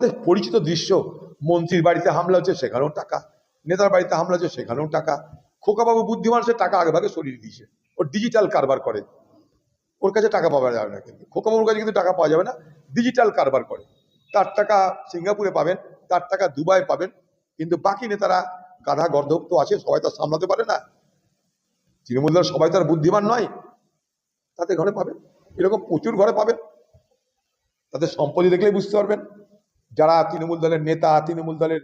পরিচিত দৃশ্য, মন্ত্রীর বাড়িতে হামলা হচ্ছে সেখানেও টাকা, নেতার বাড়িতে হামলা হচ্ছে সেখানেও টাকা। খোকাবাবু বুদ্ধিমান, সে টাকা আগে ভাগে সরিয়ে দিয়েছে, ওর ডিজিটাল কারবার করে, ওর কাছে টাকা পাওয়া যাবে না। কিন্তু খোকাবাবুর কাছে কিন্তু টাকা পাওয়া যাবে না, ডিজিটাল কারবার করে। তার টাকা সিঙ্গাপুরে পাবেন, তার টাকা দুবাই পাবেন, কিন্তু বাকি নেতারা গাধা গর্ধব তো আছে, সবাই তার সামলাতে পারে না। তৃণমূল দল সবাই তার বুদ্ধিমান নয়, তাতে ঘরে পাবেন, এরকম প্রচুর ঘরে পাবেন। তাদের সম্পত্তি দেখলেই বুঝতে পারবেন, যারা তৃণমূল দলের নেতা, তৃণমূল দলের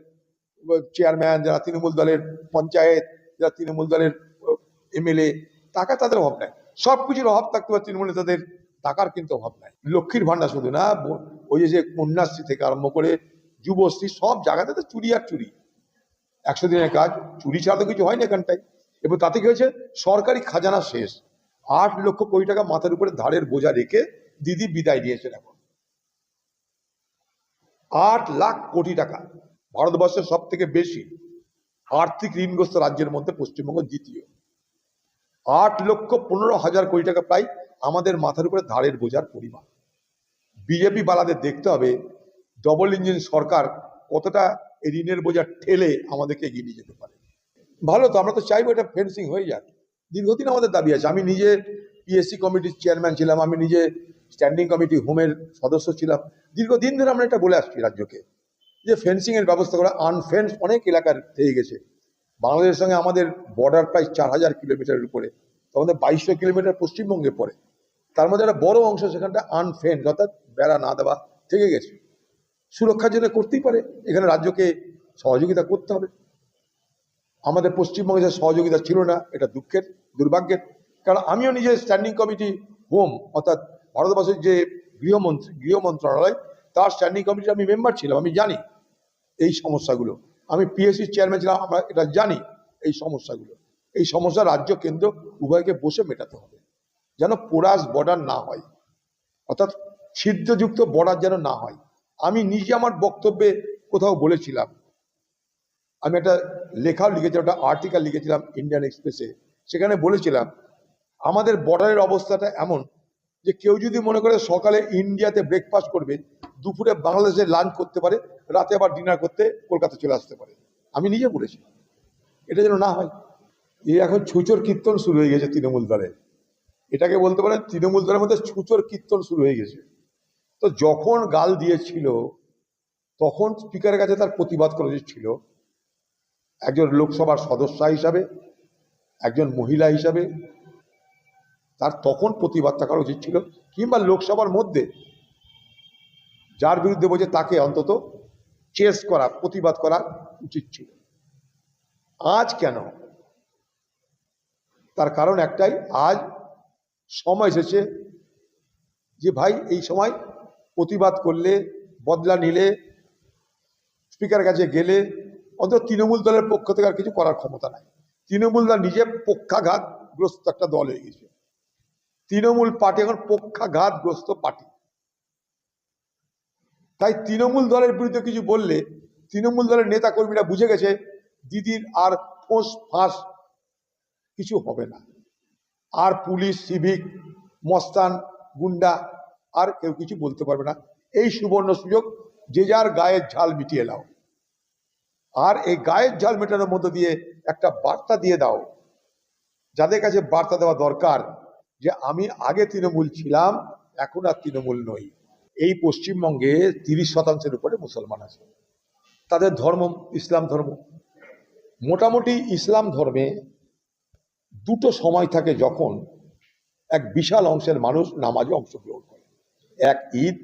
চেয়ারম্যান, যারা তৃণমূল দলের পঞ্চায়েত, যারা তৃণমূল দলের এমএলএ, টাকা তাদের অভাব নাই। সবকিছুর অভাব থাকতে পারে তৃণমূল নেতাদের, টাকার কিন্তু অভাব নাই। লক্ষ্মীর ভান্ডার শুধু না, ওই যে কন্যাশ্রী থেকে আরম্ভ করে যুবশ্রী, সব জায়গাতে তো চুরি আর চুরি। 100 দিনের কাজ, চুরি ছাড়া তো কিছু হয়নি এখানটায়। এবং তাতে কি হয়েছে, সরকারি খাজানা শেষ। 8 লক্ষ কোটি টাকা মাথার উপরে ধারের বোঝা রেখে দিদি বিদায় নিয়েছেন। এখন 8 লাখ কোটি টাকা, ভারতবর্ষের সব থেকে বেশি আর্থিক ঋণগ্রস্ত রাজ্যের মধ্যে পশ্চিমবঙ্গ দ্বিতীয়। 8,15,000 কোটি টাকা প্রায় আমাদের মাথার উপরে ধারের বোঝার পরিমাণ। বিজেপি বালাদের দেখতে হবে ডবল ইঞ্জিন সরকার কতটা এই ঋণের বোঝা ঠেলে আমাদেরকে এগিয়ে নিয়ে যেতে পারে। ভালো তো, আমরা তো চাইবো এটা ফেন্সিং হয়ে যাক। দীর্ঘদিন আমাদের দাবি আছে। আমি নিজে পিএসসি কমিটির চেয়ারম্যান ছিলাম, আমি নিজে স্ট্যান্ডিং কমিটি হোমের সদস্য ছিলাম। দীর্ঘদিন ধরে আমরা এটা বলে আসছি রাজ্যকে, যে ফেন্সিং এর ব্যবস্থা করা। আনফেন্স অনেক এলাকার থেকে গেছে। বাংলাদেশের সঙ্গে আমাদের বর্ডার প্রায় 4000 কিলোমিটারের উপরে, আমাদের 2200 কিলোমিটার পশ্চিমবঙ্গে পড়ে। তার মধ্যে একটা বড় অংশ সেখানটা আনফেন্স, অর্থাৎ বেড়া না দেওয়া থেকে গেছে। সুরক্ষার জন্য করতেই পারে, এখানে রাজ্যকে সহযোগিতা করতে হবে। আমাদের পশ্চিমবঙ্গে সহযোগিতা ছিল না, এটা দুঃখের, দুর্ভাগ্যের। কারণ আমিও নিজে স্ট্যান্ডিং কমিটি হোম, অর্থাৎ ভারতবর্ষের যে গৃহ মন্ত্রণালয়, তার স্ট্যান্ডিং কমিটির আমি মেম্বার ছিলাম। আমি জানি এই সমস্যাগুলো। আমি পিএসসির চেয়ারম্যান ছিলাম, আমরা এটা জানি এই সমস্যাগুলো। এই সমস্যা রাজ্য কেন্দ্র উভয়কে বসে মেটাতে হবে, যেন পোরাস বর্ডার না হয়, অর্থাৎ ছিদ্রযুক্ত বর্ডার যেন না হয়। আমি নিজে আমার বক্তব্যে কোথাও বলেছিলাম, আমি একটা লেখাও লিখেছিলাম, একটা আর্টিকেল লিখেছিলাম ইন্ডিয়ান এক্সপ্রেসে। সেখানে বলেছিলাম আমাদের বর্ডারের অবস্থাটা এমন যে কেউ যদি মনে করে সকালে ইন্ডিয়াতে ব্রেকফাস্ট করবে, দুপুরে বাংলাদেশে লাঞ্চ করতে পারে, রাতে আবার ডিনার করতে কলকাতা চলে আসতে পারে। আমি নিজে বলেছি, এটা যেন না হয়। এই এখন ছুচোর কীর্তন শুরু হয়ে গেছে তৃণমূল দলের, এটাকে বলতে পারেন তৃণমূল দলের মধ্যে ছুচোর কীর্তন শুরু হয়ে গেছে। তো যখন গাল দিয়েছিল তখন স্পিকারের কাছে তার প্রতিবাদ করা উচিত ছিল, একজন লোকসভার সদস্য হিসাবে, একজন মহিলা হিসাবে তার তখন প্রতিবাদটা করা উচিত ছিল। কিংবা লোকসভার মধ্যে যার বিরুদ্ধে বলছে তাকে অন্তত চেস করা, প্রতিবাদ করা উচিত ছিল। আজ কেন? তার কারণ একটাই, আজ সময় এসেছে যে ভাই এই সময় প্রতিবাদ করলে, বদলা নিলে, স্পিকারের কাছে গেলে অন্তত তৃণমূল দলের পক্ষ থেকে আর কিছু করার ক্ষমতা নাই। তৃণমূল দল নিজে পক্ষাঘাতগ্রস্ত একটা দল হয়ে গেছে। তৃণমূল পার্টি এখন পক্ষাঘাতগ্রস্ত পার্টি। তাই তৃণমূল দলের বিরুদ্ধে কিছু বললে তৃণমূল দলের নেতা কর্মীরা বুঝে গেছে দিদির আর ফোঁস ফাঁস কিছু হবে না। আর পুলিশ, সিভিক, মস্তান, গুন্ডা আর কেউ কিছু বলতে পারবে না। এই সুবর্ণ সুযোগ, যে যার গায়ের ঝাল মিটিয়ে নাও। আর এই গায়ের ঝাল মেটানোর মধ্য দিয়ে একটা বার্তা দিয়ে দাও, যাদের কাছে বার্তা দেওয়া দরকার, যে আমি আগে তৃণমূল ছিলাম, এখন আর তৃণমূল নই। এই পশ্চিমবঙ্গে 30% উপরে মুসলমান আছে, তাদের ধর্ম ইসলাম ধর্ম। মোটামুটি ইসলাম ধর্মে দুটো সময় থাকে যখন এক বিশাল অংশের মানুষ নামাজে অংশগ্রহণ করে, এক ঈদ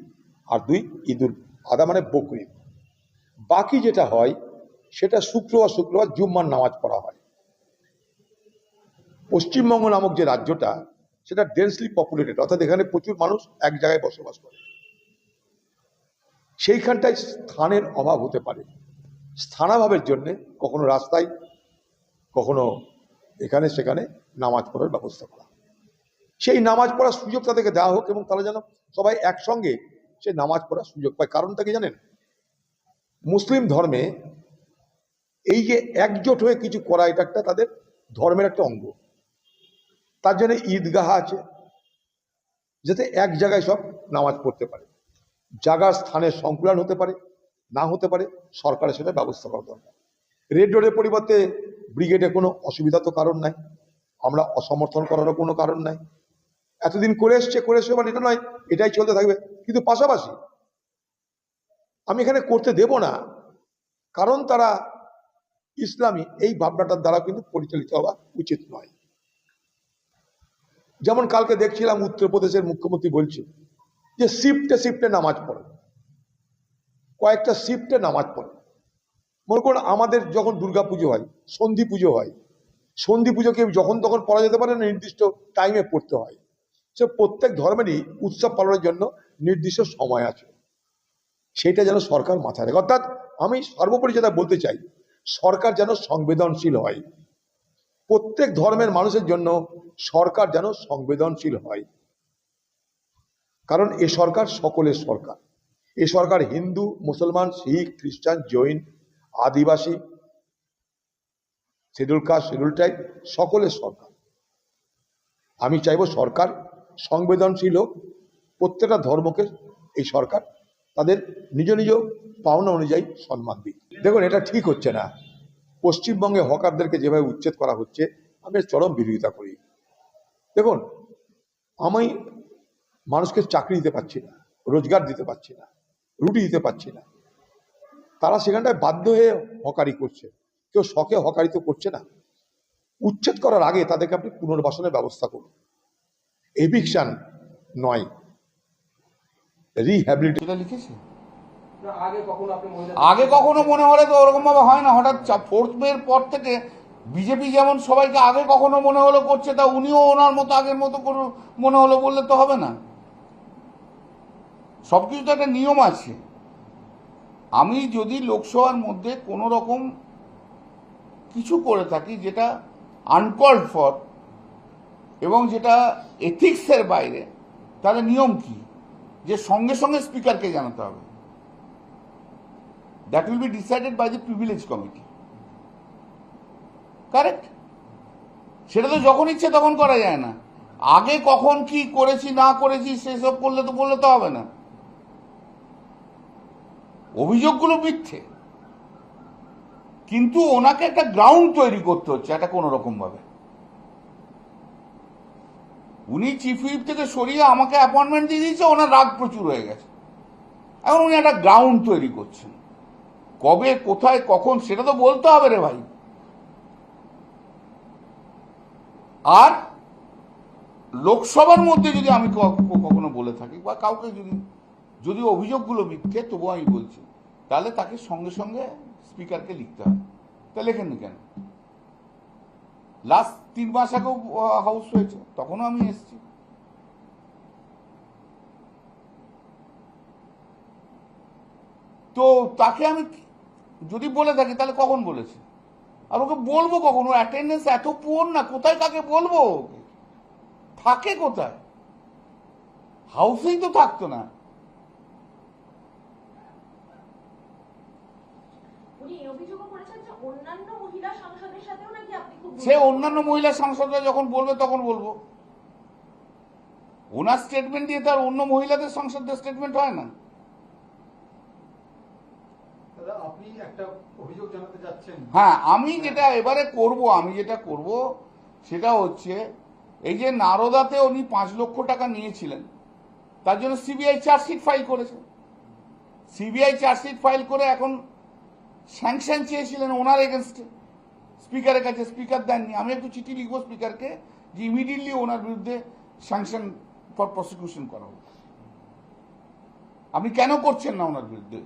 আর দুই ঈদুল আদহা মানে বকরিদ। বাকি যেটা হয় সেটা শুক্রবার জুম্মার নামাজ পড়া হয়। পশ্চিমবঙ্গ নামক যে রাজ্যটা, সেটা ডেন্সলি পপুলেটেড, অর্থাৎ এখানে প্রচুর মানুষ এক জায়গায় বসবাস করে। সেইখানটায় স্থানের অভাব হতে পারে। স্থানাভাবের জন্য কখনো রাস্তায়, কখনো এখানে সেখানে নামাজ পড়ার ব্যবস্থা করা। সেই নামাজ পড়ার সুযোগ তাদেরকে দেওয়া হোক, এবং তারা যেন সবাই একসঙ্গে সে নামাজ পড়ার সুযোগ পায়। কারণটা কি জানেন? মুসলিম ধর্মে এই যে একজোট হয়ে কিছু করা, এটা একটা তাদের ধর্মের একটা অঙ্গ। তার জন্য ঈদগাহ আছে, যাতে এক জায়গায় সব নামাজ পড়তে পারে, জায়গার স্থানের সংকুলান হতে পারে, না হতে পারে, সরকারের সেটা ব্যবস্থা করা দরকার। রেড রোডের পরিবর্তে ব্রিগেডে কোনো অসুবিধা তো কারণ নাই, আমরা অসমর্থন করারও কোনো কারণ নাই। এতদিন করে এসছে মানে এটা নয় এটাই চলতে থাকবে, কিন্তু পাশাপাশি আমি এখানে করতে দেব না, কারণ তারা ইসলামী, এই ভাবনাটার দ্বারা কিন্তু পরিচালিত হওয়া উচিত নয়। যেমন কালকে দেখছিলাম উত্তরপ্রদেশের মুখ্যমন্ত্রী বলছে যে শিফটে নামাজ পড়ে, কয়েকটা শিফটে নামাজ পড়ে। মনে করুন আমাদের যখন দুর্গাপুজো হয়, সন্ধি পুজো হয়, সন্ধি পুজোকে যখন তখন পড়া যেতে পারে না, নির্দিষ্ট টাইমে পড়তে হয়। সে প্রত্যেক ধর্মেরই উৎসব পালনের জন্য নির্দিষ্ট সময় আছে, সেটা যেন সরকার মাথায় রাখে। অর্থাৎ আমি সর্বোপরি যেটা বলতে চাই, সরকার যেন সংবেদনশীল হয়, প্রত্যেক ধর্মের মানুষের জন্য সরকার যেন সংবেদনশীল হয়। কারণ এ সরকার সকলের সরকার, এ সরকার হিন্দু, মুসলমান, শিখ, খ্রিস্টান, জৈন, আদিবাসী, শিডিউল কাস্ট, শিডিউল ট্রাইব, সকলের সরকার। আমি চাইব সরকার সংবেদনশীল হোক, প্রত্যেকটা ধর্মকে এই সরকার তাদের নিজ নিজ পাওনা অনুযায়ী সম্মান দিক। দেখুন, এটা ঠিক হচ্ছে না। পশ্চিমবঙ্গে হকারদেরকে যেভাবে উচ্ছেদ করা হচ্ছে, আমি এর চরম বিরোধিতা করি। দেখুন, আমি মানুষকে চাকরি দিতে পারছি না, রোজগার দিতে পারছি না, রুটি দিতে পারছি না, তারা সেখানটায় বাধ্য হয়ে হকারি করছে। কেউ শখে হকারি তো করছে না। উচ্ছেদ করার আগে তাদেরকে আপনি পুনর্বাসনের ব্যবস্থা করুন, এভিকশন নয়, রিহ্যাবিলিটেশন। লিখেছে আগে কখনো মনে হলে তো ওরকম ভাবে হয় না। হঠাৎ 4th মে পর থেকে বিজেপি যেমন সবাইকে আগে কখনো মনে হলো করছে, তা উনিও ওনার মতো আগের মতো কোনো মনে হলো বললে তো হবে না। সবকিছু তো একটা নিয়ম আছে। আমি যদি লোকসভার মধ্যে কোনো রকম কিছু করে থাকি যেটা আনকল্ড ফর এবং যেটা এথিক্সের বাইরে, তাহলে নিয়ম কি? যে সঙ্গে সঙ্গে স্পিকারকে জানাতে হবে। That will be decided by the privilege committee. Correct? সেটা তো যখন ইচ্ছে তখন করা যায় না। আগে কখন কি করেছি না করেছি সেসব বললে তো হবে না। অভিযোগগুলো মিথ্যে, কিন্তু ওনাকে একটা গ্রাউন্ড তৈরি করতে হচ্ছে একটা কোনো রকম ভাবে। উনি চিফ হুইপ থেকে সরিয়ে আমাকে অ্যাপয়েন্টমেন্ট দিয়ে দিয়েছে, ওনার রাগ প্রচুর হয়ে গেছে। এখন উনি একটা গ্রাউন্ড তৈরি করছেন। কবে, কোথায়, কখন সেটা তো বলতে হবে রে ভাই। আর লোকসভার মধ্যে যদি আমি কখনো বলে থাকি বা কাউকে যদি অভিযোগগুলো মিথ্যে, তবু আমি বলছি, তাহলে তাকে সঙ্গে সঙ্গে স্পিকারকে লিখতে হয়। তা লেখেননি কেন? লাস্ট 3 মাস আগেও হাউস হয়েছে, তখনও আমি এসেছি। তো তাকে আমি যদি বলে থাকি তাহলে কখন বলেছে? আর ওকে বলবো কখন? ওর অ্যাটেন্ডেন্স এত পুয়ার না, কোথায় কাকে বলবো? থাকে কোথায়? হাউসেই তো থাকতো না। সে অন্যান্য মহিলা সাংসদরা যখন বলবে তখন বলবো। ওনার স্টেটমেন্ট দিয়ে তার অন্য মহিলাদের সাংসদদের স্টেটমেন্ট হয় না। আপনি একটা অভিযোগ জানাতে যাচ্ছেন? হ্যাঁ, আমি যেটা এবারে করব, সেটা হচ্ছে এই যে নারদাতে উনি 5 লক্ষ টাকা নিয়েছিলেন, তার জন্য সিবিআই চার্জশিট ফাইল করেছে। সিবিআই চার্জশিট ফাইল করে এখন স্যাংশন চেয়েছিলেন ওনার এগেনস্টে স্পিকারের কাছে, স্পিকার দেননি। আমি একটু চিঠি লিখবো স্পিকারকে যে ইমিডিয়েটলি ওনার বিরুদ্ধে স্যাংশন ফর প্রসিকিউশন করা হোক। আপনি কেন করছেন না ওনার বিরুদ্ধে?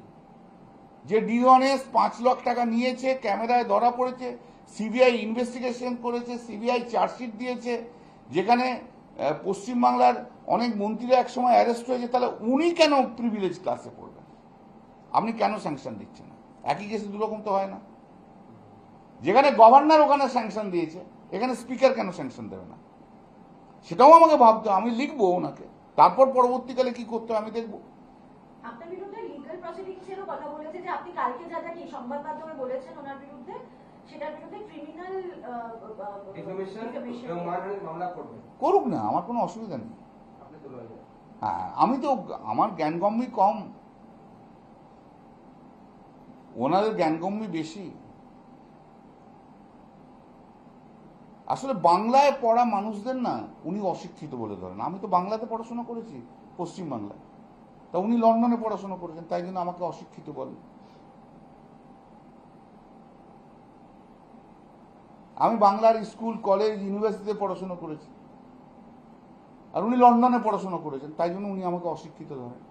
যে ডিঅনেস্ট 5 লাখ টাকা নিয়েছে, ক্যামেরায় ধরা পড়েছে, সিবিআই ইনভেস্টিগেশন করেছে, সিবিআই চার্জশিট দিয়েছে, যেখানে পশ্চিমবাংলার অনেক মন্ত্রীরা একসময় অ্যারেস্ট হয়েছে, তাহলে উনি কেন প্রিভিলেজ ক্লাসে পড়বেন? আপনি কেন স্যাংশন দিচ্ছেন না? একই কেসে দুরকম তো হয় না। যেখানে গভর্নর ওখানে স্যাংশন দিয়েছে, এখানে স্পিকার কেন স্যাংশন দেবে না? সেটাও আমাকে ভাবতে, আমি লিখবো ওনাকে, তারপর পরবর্তীকালে কি করতে আমি দেখবো। আপনার বিরুদ্ধে লিগ্যাল প্রসিডিংসেরও কথা বলেছে যে আপনি কালকে যা কি সংবাদ মাধ্যমে বলেছেন ওনার বিরুদ্ধে, সেটার বিরুদ্ধে ক্রিমিনাল ডিফেমেশন মামলা করবেন। করুক না, আমার কোনো অসুবিধা নেই। হ্যাঁ, আমি তো, আমার জ্ঞানগম্যই কম। ওনাদের জ্ঞানগম্যি বেশি। আসলে বাংলায় পড়া মানুষদের না উনি অশিক্ষিত বলে ধরেন। আমি তো বাংলাতে পড়াশোনা করেছি, পশ্চিম বাংলায়, তা উনি লন্ডনে পড়াশোনা করেছেন, তাই জন্য আমাকে অশিক্ষিত বলেন। আমি বাংলার স্কুল, কলেজ, ইউনিভার্সিটিতে পড়াশোনা করেছি, আর উনি লন্ডনে পড়াশোনা করেছেন, তাই জন্য উনি আমাকে অশিক্ষিত ধরেন।